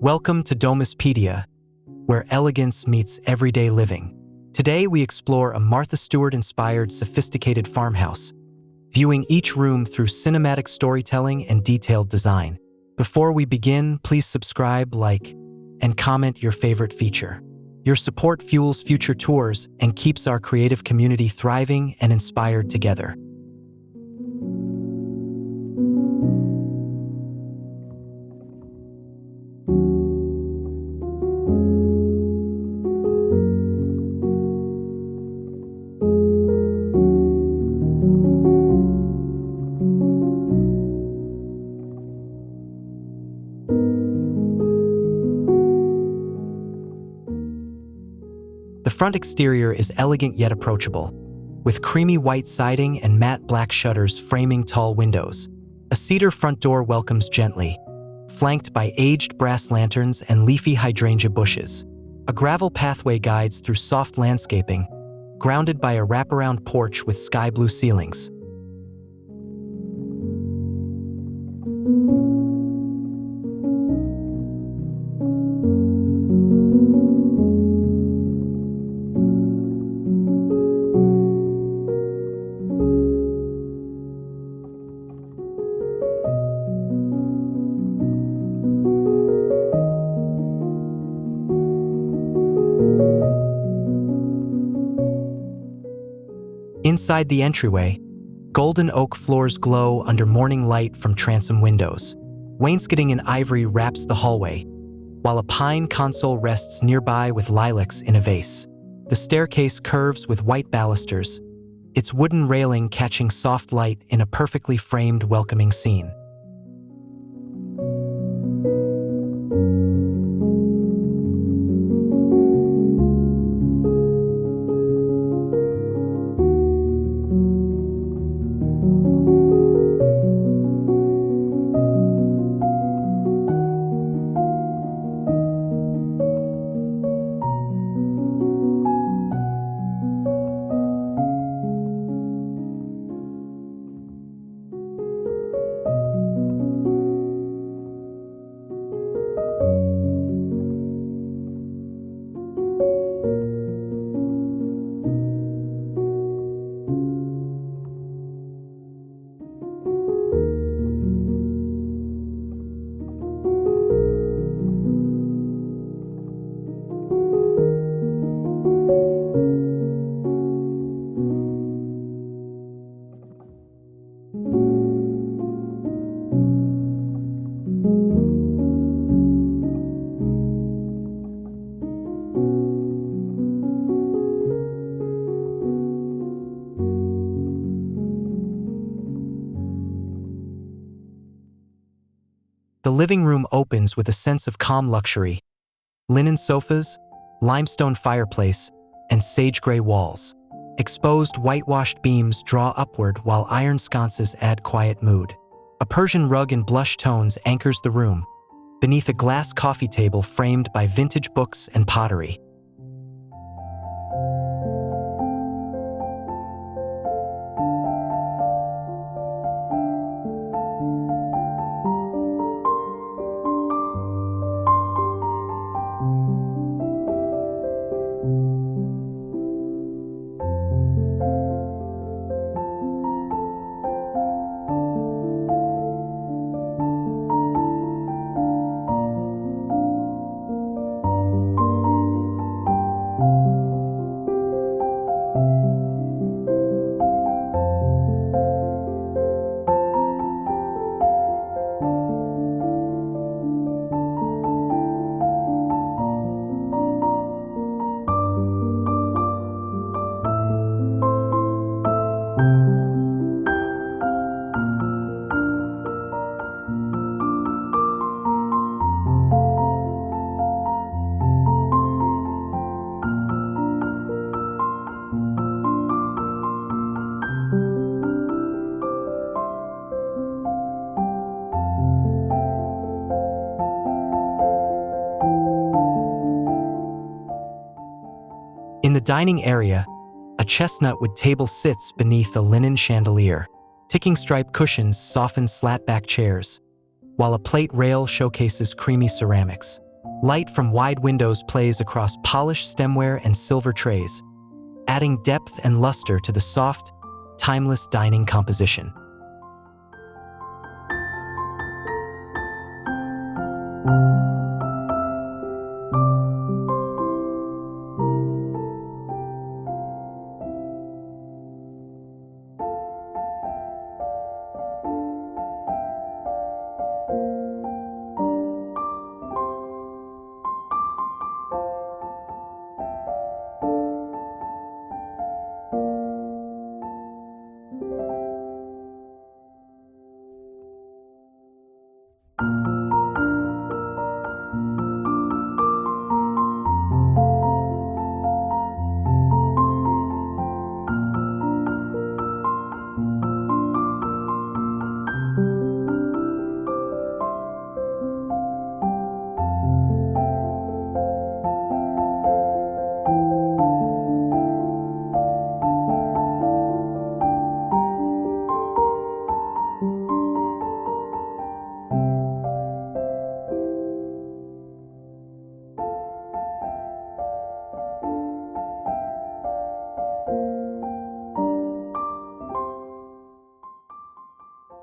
Welcome to Domuspedia, where elegance meets everyday living. Today we explore a Martha Stewart-inspired sophisticated farmhouse, viewing each room through cinematic storytelling and detailed design. Before we begin, please subscribe, like, and comment your favorite feature. Your support fuels future tours and keeps our creative community thriving and inspired together. The front exterior is elegant yet approachable, with creamy white siding and matte black shutters framing tall windows. A cedar front door welcomes gently, flanked by aged brass lanterns and leafy hydrangea bushes. A gravel pathway guides through soft landscaping, grounded by a wraparound porch with sky blue ceilings. Inside the entryway, golden oak floors glow under morning light from transom windows. Wainscoting in ivory wraps the hallway, while a pine console rests nearby with lilacs in a vase. The staircase curves with white balusters, its wooden railing catching soft light in a perfectly framed, welcoming scene. The living room opens with a sense of calm luxury. Linen sofas, limestone fireplace, and sage-gray walls. Exposed whitewashed beams draw upward while iron sconces add quiet mood. A Persian rug in blush tones anchors the room, beneath a glass coffee table framed by vintage books and pottery. In the dining area, a chestnut-wood table sits beneath a linen chandelier. Ticking striped cushions soften slat-back chairs, while a plate rail showcases creamy ceramics. Light from wide windows plays across polished stemware and silver trays, adding depth and luster to the soft, timeless dining composition.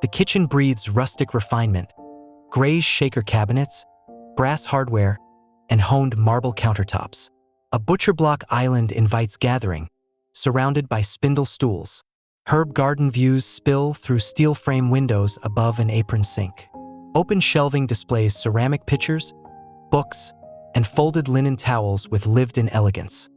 The kitchen breathes rustic refinement: graze shaker cabinets, brass hardware, and honed marble countertops. A butcher block island invites gathering, surrounded by spindle stools. Herb garden views spill through steel frame windows above an apron sink. Open shelving displays ceramic pitchers, books, and folded linen towels with lived-in elegance.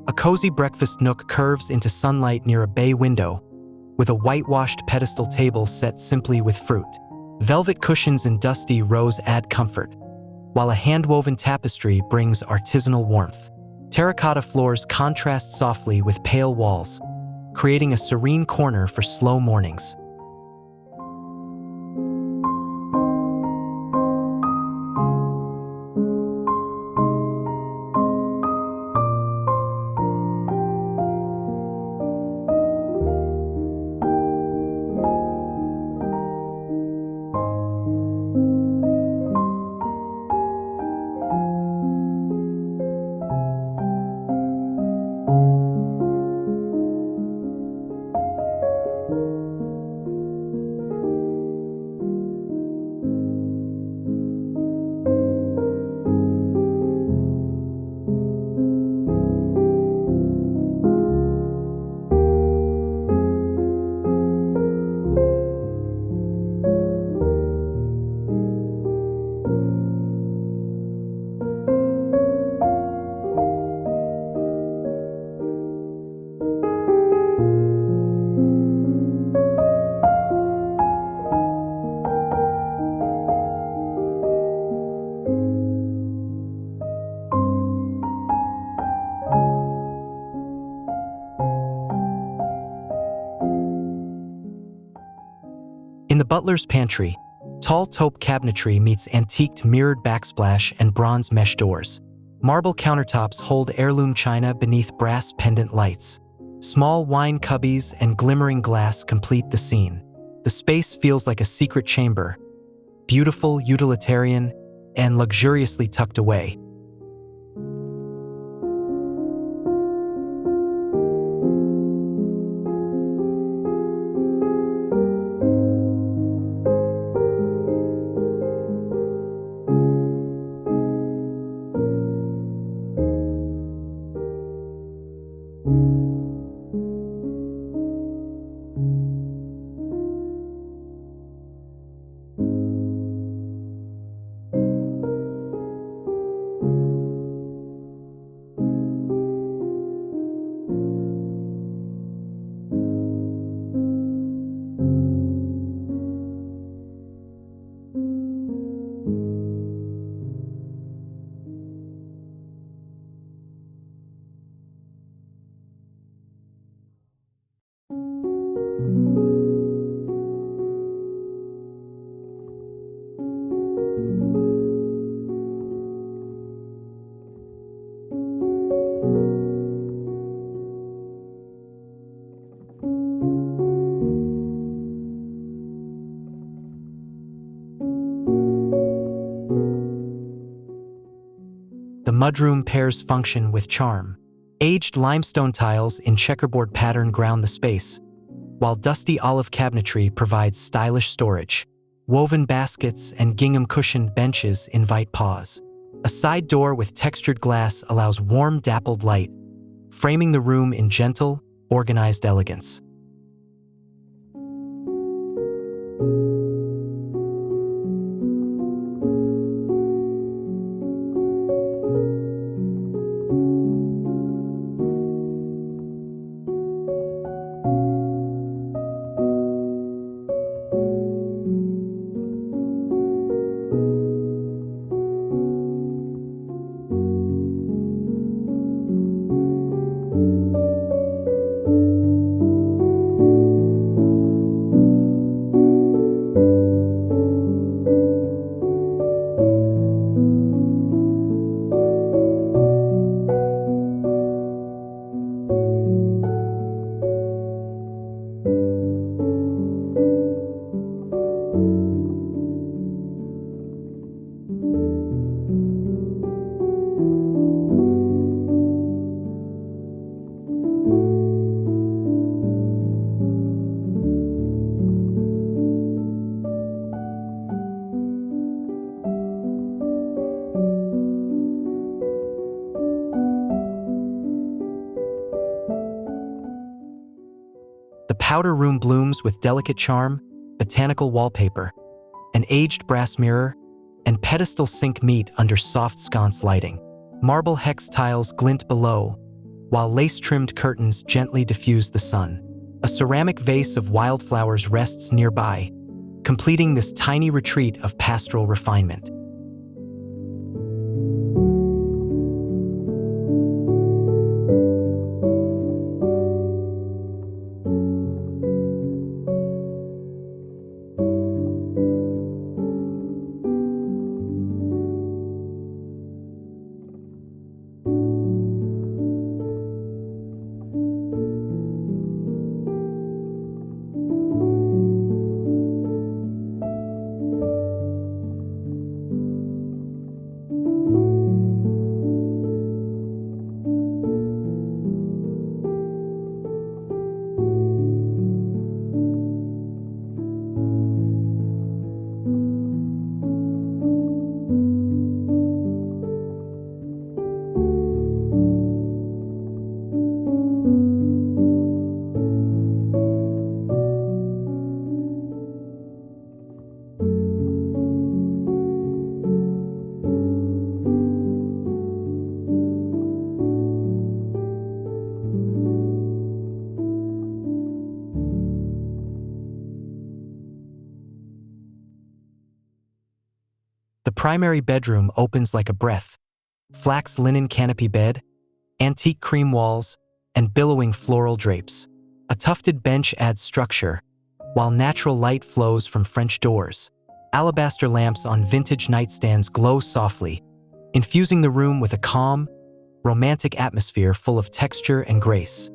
A cozy breakfast nook curves into sunlight near a bay window, with a whitewashed pedestal table set simply with fruit. Velvet cushions and dusty rose add comfort, while a hand-woven tapestry brings artisanal warmth. Terracotta floors contrast softly with pale walls, creating a serene corner for slow mornings. In the butler's pantry, tall taupe cabinetry meets antiqued mirrored backsplash and bronze mesh doors. Marble countertops hold heirloom china beneath brass pendant lights. Small wine cubbies and glimmering glass complete the scene. The space feels like a secret chamber, beautiful, utilitarian, and luxuriously tucked away. The mudroom pairs function with charm. Aged limestone tiles in checkerboard pattern ground the space, while dusty olive cabinetry provides stylish storage. Woven baskets and gingham-cushioned benches invite pause. A side door with textured glass allows warm, dappled light, framing the room in gentle, organized elegance. The powder room blooms with delicate charm, botanical wallpaper, an aged brass mirror, and pedestal sink meet under soft sconce lighting. Marble hex tiles glint below, while lace-trimmed curtains gently diffuse the sun. A ceramic vase of wildflowers rests nearby, completing this tiny retreat of pastoral refinement. The primary bedroom opens like a breath. Flax linen canopy bed, antique cream walls, and billowing floral drapes. A tufted bench adds structure, while natural light flows from French doors. Alabaster lamps on vintage nightstands glow softly, infusing the room with a calm, romantic atmosphere full of texture and grace.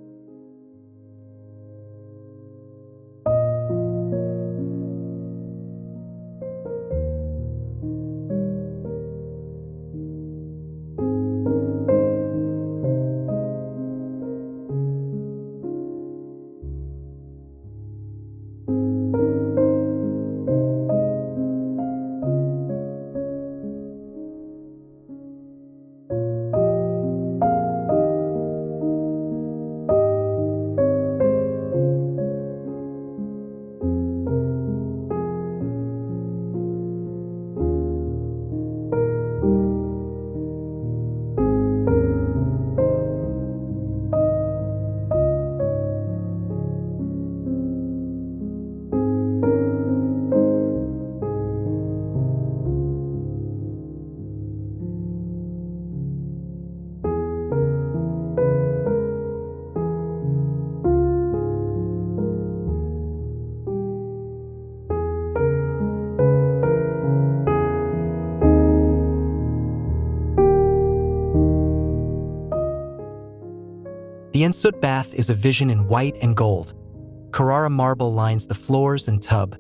The ensuite bath is a vision in white and gold. Carrara marble lines the floors and tub,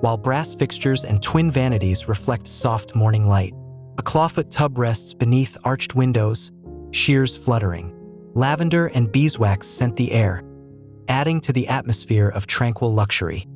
while brass fixtures and twin vanities reflect soft morning light. A clawfoot tub rests beneath arched windows, shears fluttering. Lavender and beeswax scent the air, adding to the atmosphere of tranquil luxury.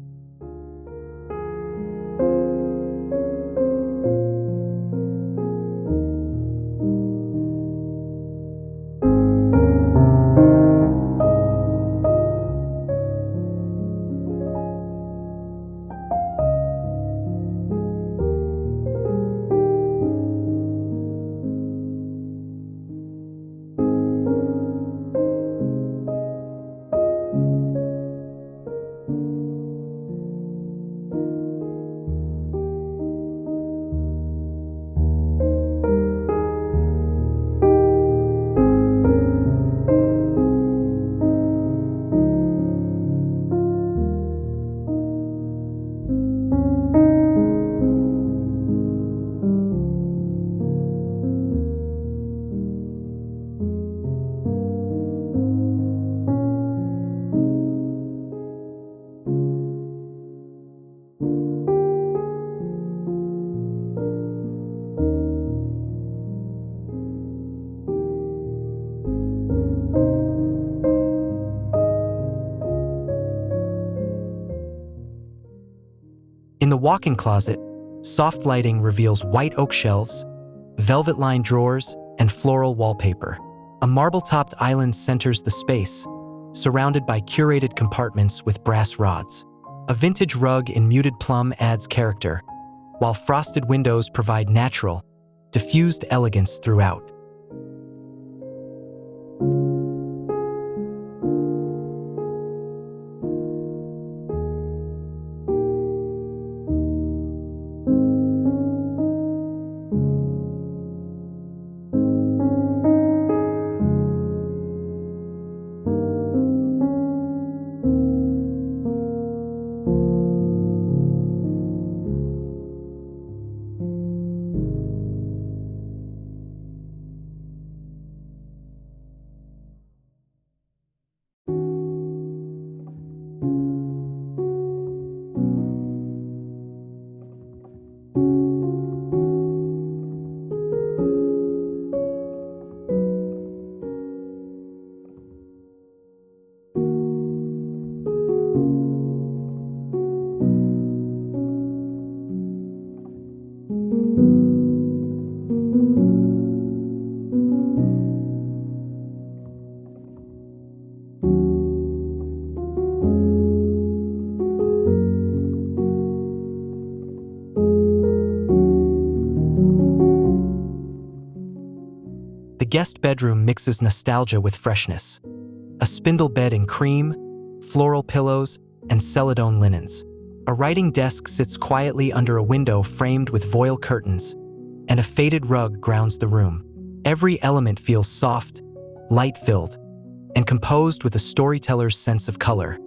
In the walk-in closet, soft lighting reveals white oak shelves, velvet-lined drawers, and floral wallpaper. A marble-topped island centers the space, surrounded by curated compartments with brass rods. A vintage rug in muted plum adds character, while frosted windows provide natural, diffused elegance throughout. The guest bedroom mixes nostalgia with freshness. A spindle bed in cream, floral pillows, and celadone linens. A writing desk sits quietly under a window framed with voile curtains, and a faded rug grounds the room. Every element feels soft, light-filled, and composed with a storyteller's sense of color.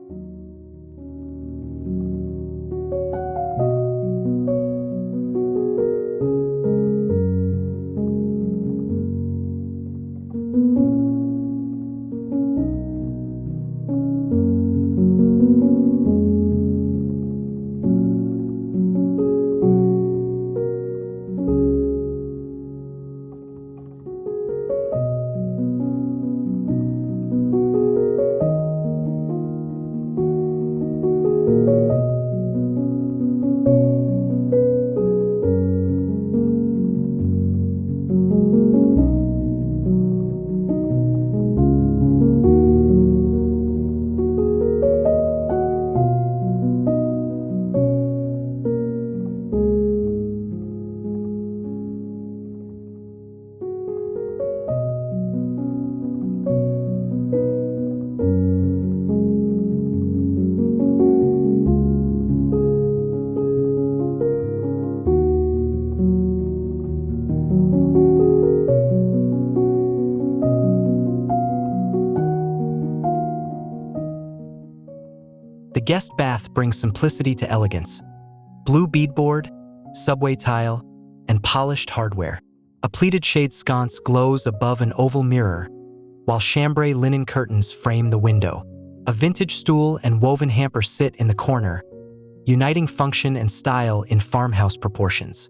The guest bath brings simplicity to elegance. Blue beadboard, subway tile, and polished hardware. A pleated shade sconce glows above an oval mirror, while chambray linen curtains frame the window. A vintage stool and woven hamper sit in the corner, uniting function and style in farmhouse proportions.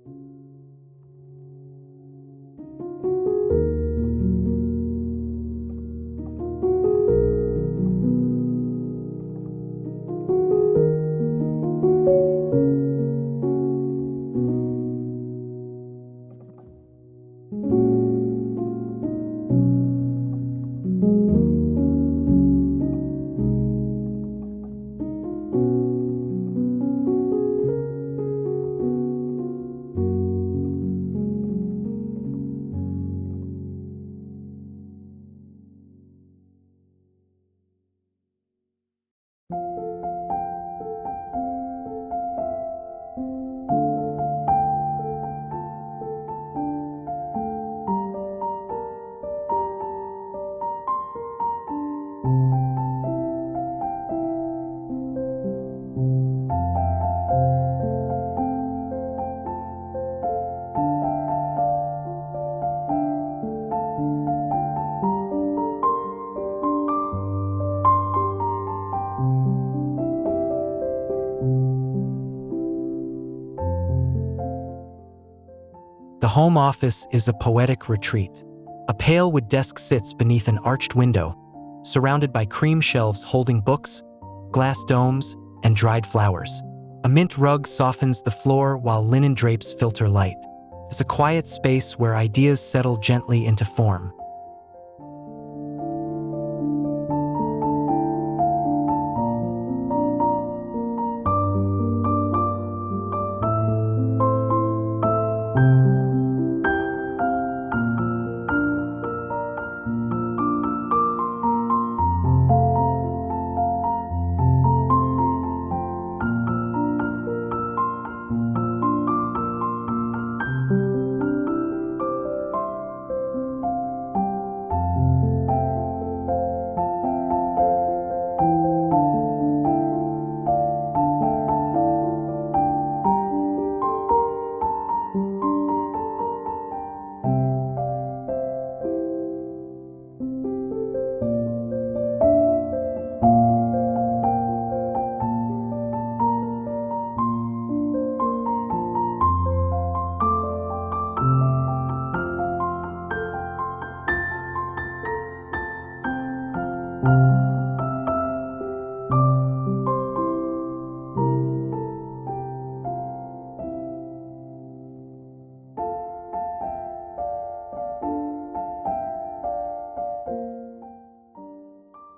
The home office is a poetic retreat. A pale wood desk sits beneath an arched window, surrounded by cream shelves holding books, glass domes, and dried flowers. A mint rug softens the floor while linen drapes filter light. It's a quiet space where ideas settle gently into form.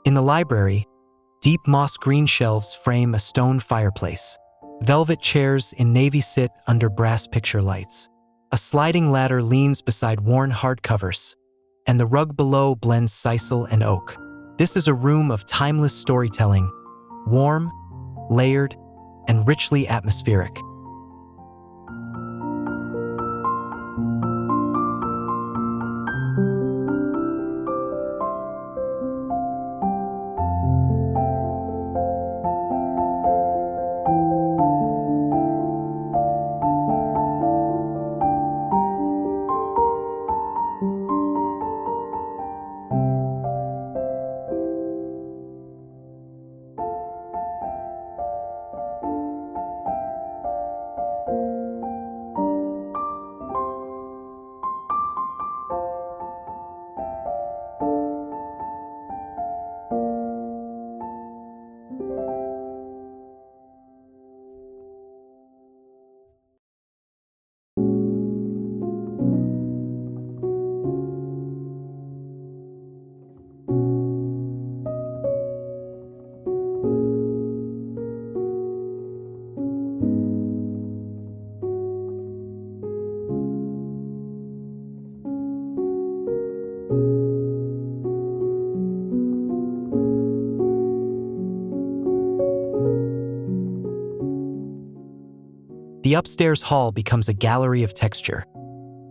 In the library, deep moss green shelves frame a stone fireplace. Velvet chairs in navy sit under brass picture lights. A sliding ladder leans beside worn hardcovers, and the rug below blends sisal and oak. This is a room of timeless storytelling, warm, layered, and richly atmospheric. The upstairs hall becomes a gallery of texture.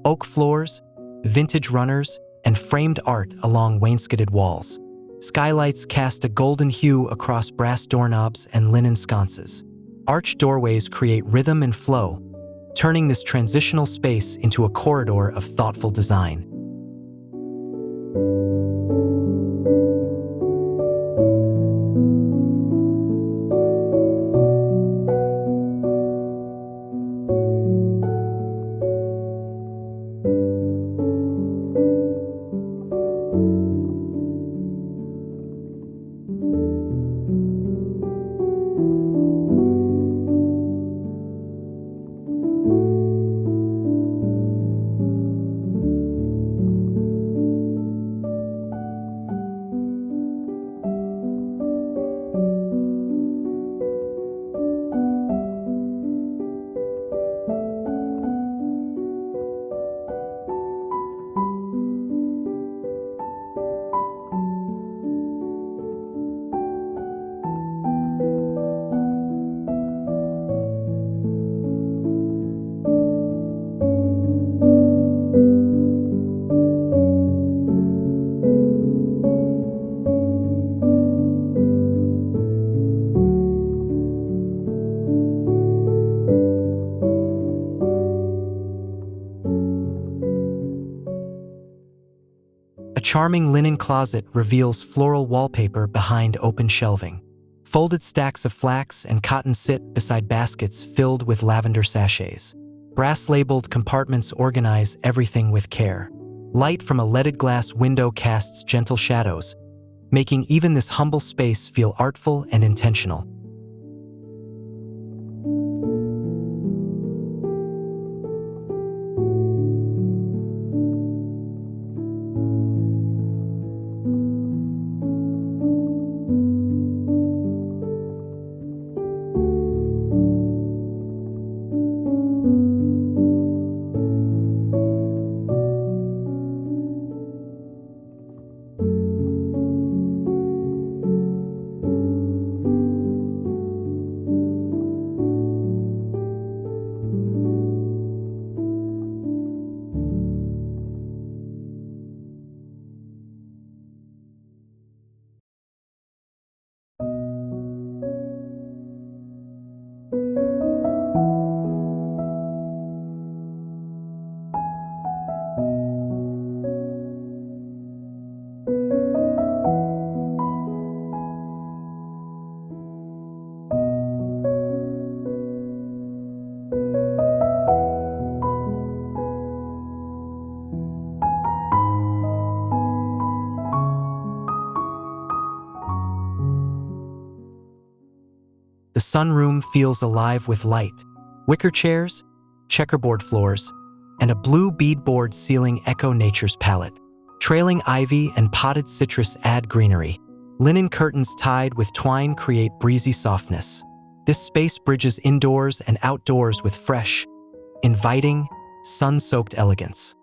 Oak floors, vintage runners, and framed art along wainscoted walls. Skylights cast a golden hue across brass doorknobs and linen sconces. Arched doorways create rhythm and flow, turning this transitional space into a corridor of thoughtful design. charming linen closet reveals floral wallpaper behind open shelving. Folded stacks of flax and cotton sit beside baskets filled with lavender sachets. Brass-labeled compartments organize everything with care. Light from a leaded glass window casts gentle shadows, making even this humble space feel artful and intentional. The sunroom feels alive with light. Wicker chairs, checkerboard floors, and a blue beadboard ceiling echo nature's palette. Trailing ivy and potted citrus add greenery. Linen curtains tied with twine create breezy softness. This space bridges indoors and outdoors with fresh, inviting, sun-soaked elegance.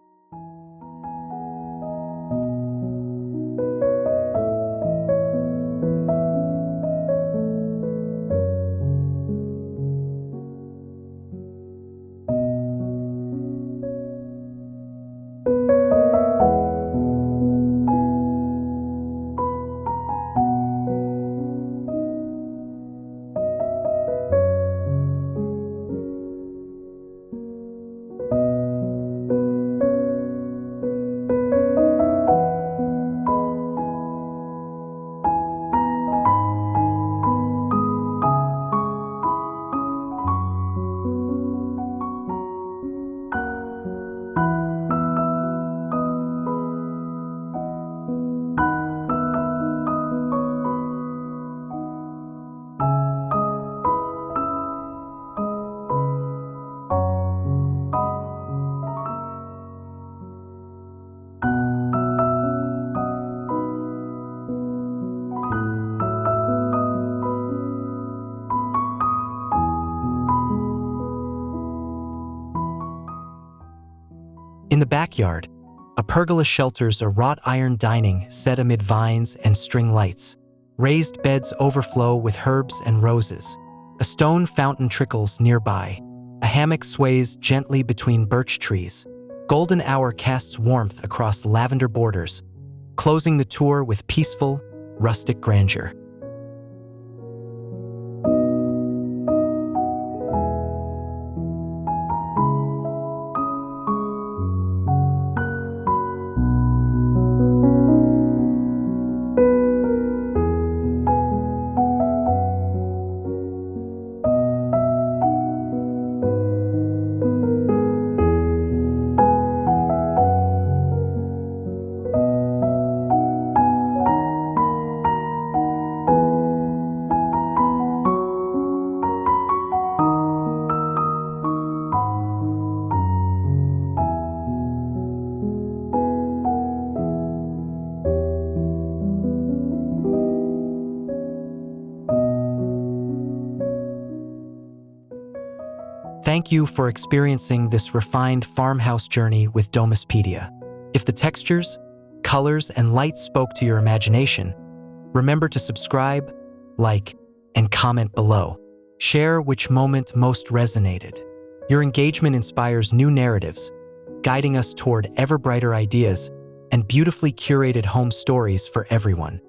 In the backyard, a pergola shelters a wrought iron dining set amid vines and string lights. Raised beds overflow with herbs and roses. A stone fountain trickles nearby. A hammock sways gently between birch trees. Golden hour casts warmth across lavender borders, closing the tour with peaceful, rustic grandeur. Thank you for experiencing this refined farmhouse journey with Domuspedia. If the textures, colors, and light spoke to your imagination, remember to subscribe, like, and comment below. Share which moment most resonated. Your engagement inspires new narratives, guiding us toward ever brighter ideas and beautifully curated home stories for everyone.